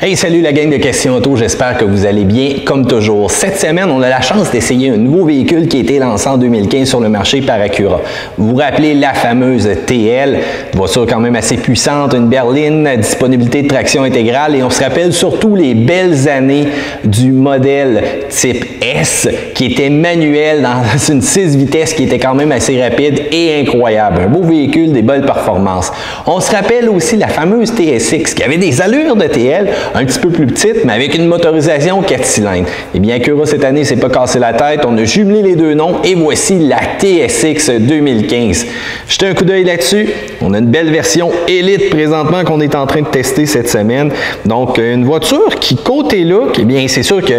Hey, salut la gang de Questions Auto, j'espère que vous allez bien comme toujours. Cette semaine, on a la chance d'essayer un nouveau véhicule qui a été lancé en 2015 sur le marché par Acura. Vous vous rappelez la fameuse TL, une voiture quand même assez puissante, une berline, disponibilité de traction intégrale et on se rappelle surtout les belles années du modèle type S qui était manuel dans une 6 vitesses qui était quand même assez rapide et incroyable. Un beau véhicule, des belles performances. On se rappelle aussi la fameuse TSX qui avait des allures de TL, un petit peu plus petite, mais avec une motorisation 4 cylindres. Eh bien, Acura, cette année, s'est pas cassé la tête. On a jumelé les deux noms et voici la TSX 2015. Jetez un coup d'œil là-dessus. On a une belle version Elite présentement qu'on est en train de tester cette semaine. Donc, une voiture qui, côté look, eh bien, c'est sûr que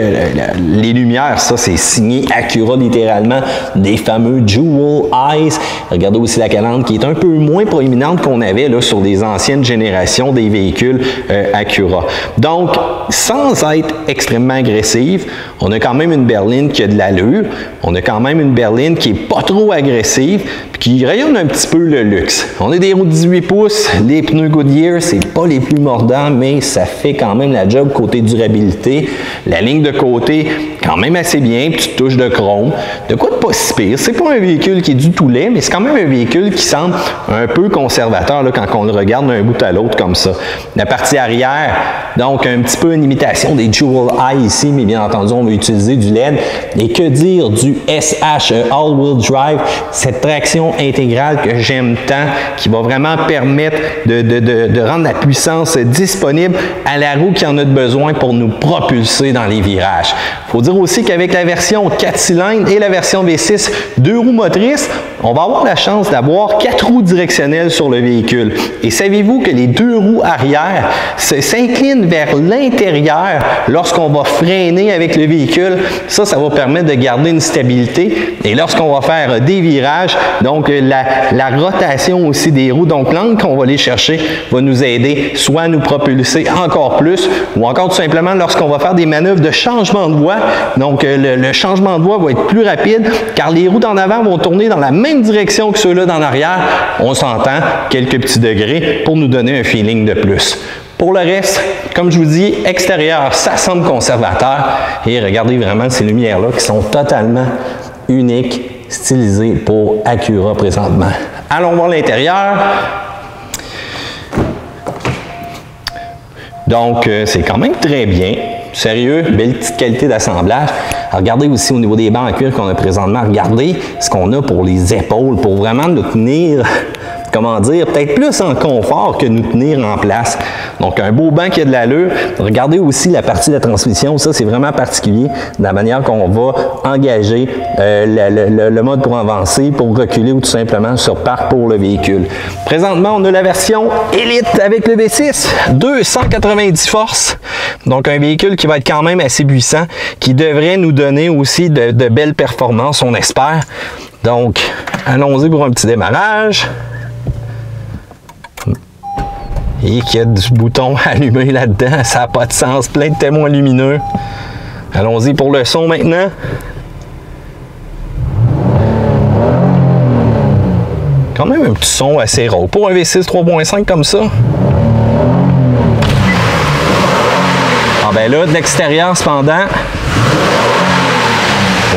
les lumières, ça, c'est signé Acura littéralement, des fameux Jewel Eyes. Regardez aussi la calandre qui est un peu moins proéminente qu'on avait là, sur des anciennes générations des véhicules Acura. Donc, sans être extrêmement agressive, on a quand même une berline qui a de l'allure, on a quand même une berline qui n'est pas trop agressive, puis qui rayonne un petit peu le luxe. On a des roues de 18 pouces, les pneus Goodyear, c'est pas les plus mordants, mais ça fait quand même la job côté durabilité. La ligne de côté, quand même assez bien, petite touche de chrome. De quoi de pas si pire. C'est pas un véhicule qui est du tout laid, mais c'est quand même un véhicule qui semble un peu conservateur là, quand on le regarde d'un bout à l'autre comme ça. La partie arrière, donc un petit peu une imitation des Jewel Eye ici, mais bien entendu, on va utiliser du LED. Et que dire du SH All-Wheel Drive, cette traction intégrale que j'aime tant, qui va vraiment permettre de rendre la puissance disponible à la roue qui en a besoin pour nous propulser dans les virages. Il faut dire aussi qu'avec la version 4 cylindres et la version V6 2 roues motrices, on va avoir la chance d'avoir 4 roues directionnelles sur le véhicule. Et savez-vous que les 2 roues arrière s'inclinent vers l'intérieur lorsqu'on va freiner avec le véhicule? Ça va permettre de garder une stabilité. Et lorsqu'on va faire des virages, donc la rotation aussi des roues, donc l'angle qu'on va aller chercher va nous aider soit à nous propulser encore plus, ou encore tout simplement lorsqu'on va faire des manœuvres de changement de voie. Donc le changement de voie va être plus rapide car les roues d'en avant vont tourner dans la même direction que ceux-là d'en arrière. On s'entend, quelques petits degrés pour nous donner un feeling de plus. Pour le reste, comme je vous dis, extérieur, ça semble conservateur. Et regardez vraiment ces lumières-là qui sont totalement uniques, stylisées pour Acura présentement. Allons voir l'intérieur. Donc, c'est quand même très bien. Sérieux, belle petite qualité d'assemblage. Regardez aussi au niveau des bancs en cuir qu'on a présentement. Regardez ce qu'on a pour les épaules, pour vraiment nous tenir, comment dire, peut-être plus en confort que nous tenir en place. Donc, un beau banc qui a de l'allure. Regardez aussi la partie de la transmission. Ça, c'est vraiment particulier de la manière qu'on va engager le mode pour avancer, pour reculer ou tout simplement sur parc pour le véhicule. Présentement, on a la version Elite avec le V6, 290 forces. Donc, un véhicule qui va être quand même assez puissant, qui devrait nous donner aussi de belles performances, on espère. Donc, allons-y pour un petit démarrage. Et qu'il y a du bouton allumé là-dedans, ça n'a pas de sens, plein de témoins lumineux. Allons-y pour le son maintenant. Quand même un petit son assez rauque. Pour un V6 3.5 comme ça. Ah ben là, de l'extérieur cependant,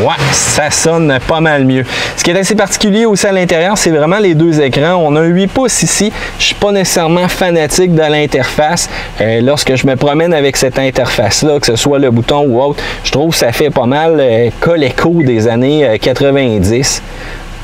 ouais, ça sonne pas mal mieux. Ce qui est assez particulier aussi à l'intérieur, c'est vraiment les deux écrans. On a un 8 pouces ici. Je ne suis pas nécessairement fanatique de l'interface. Lorsque je me promène avec cette interface-là, que ce soit le bouton ou autre, je trouve que ça fait pas mal Coleco des années 90.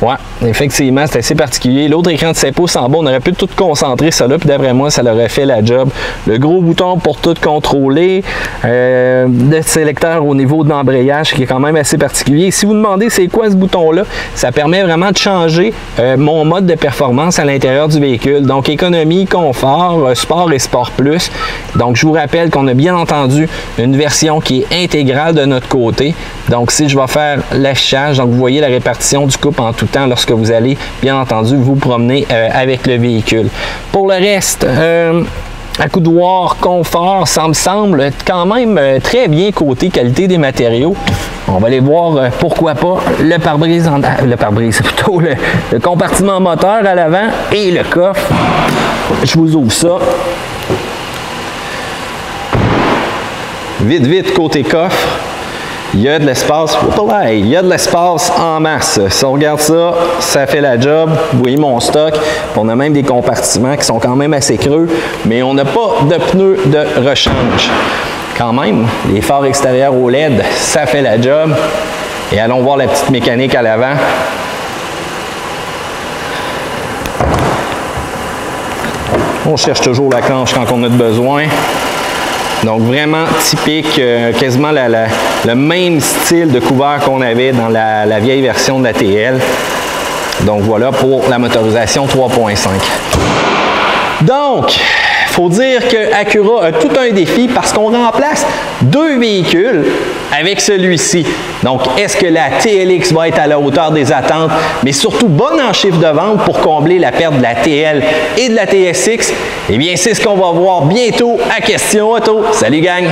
Ouais, effectivement, c'est assez particulier. L'autre écran de 7 pouces en bas, on aurait pu tout concentrer ça là, puis d'après moi, ça l'aurait fait la job. Le gros bouton pour tout contrôler, le sélecteur au niveau de l'embrayage qui est quand même assez particulier. Si vous demandez c'est quoi ce bouton-là, ça permet vraiment de changer mon mode de performance à l'intérieur du véhicule. Donc, économie, confort, sport et sport plus. Donc, je vous rappelle qu'on a bien entendu une version qui est intégrale de notre côté. Donc, si je vais faire l'affichage, donc vous voyez la répartition du couple en tout temps lorsque vous allez, bien entendu, vous promener avec le véhicule. Pour le reste, accoudoir, confort, ça me semble quand même très bien côté qualité des matériaux. On va aller voir, pourquoi pas, le pare-brise, plutôt le compartiment moteur à l'avant et le coffre. Je vous ouvre ça. vite, vite, côté coffre, il y a de l'espace. Il y a de l'espace en masse. Si on regarde ça, ça fait la job. Vous voyez mon stock. On a même des compartiments qui sont quand même assez creux, mais on n'a pas de pneus de rechange. Quand même, les phares extérieurs au LED, ça fait la job. Et allons voir la petite mécanique à l'avant. On cherche toujours la clenche quand on a de besoin. Donc vraiment typique, quasiment le même style de couvert qu'on avait dans la vieille version de la TL. Donc voilà pour la motorisation 3.5. Donc, il faut dire que Acura a tout un défi parce qu'on remplace deux véhicules avec celui-ci. Donc, est-ce que la TLX va être à la hauteur des attentes, mais surtout bonne en chiffre de vente pour combler la perte de la TL et de la TSX? Eh bien, c'est ce qu'on va voir bientôt à Question Auto. Salut gang!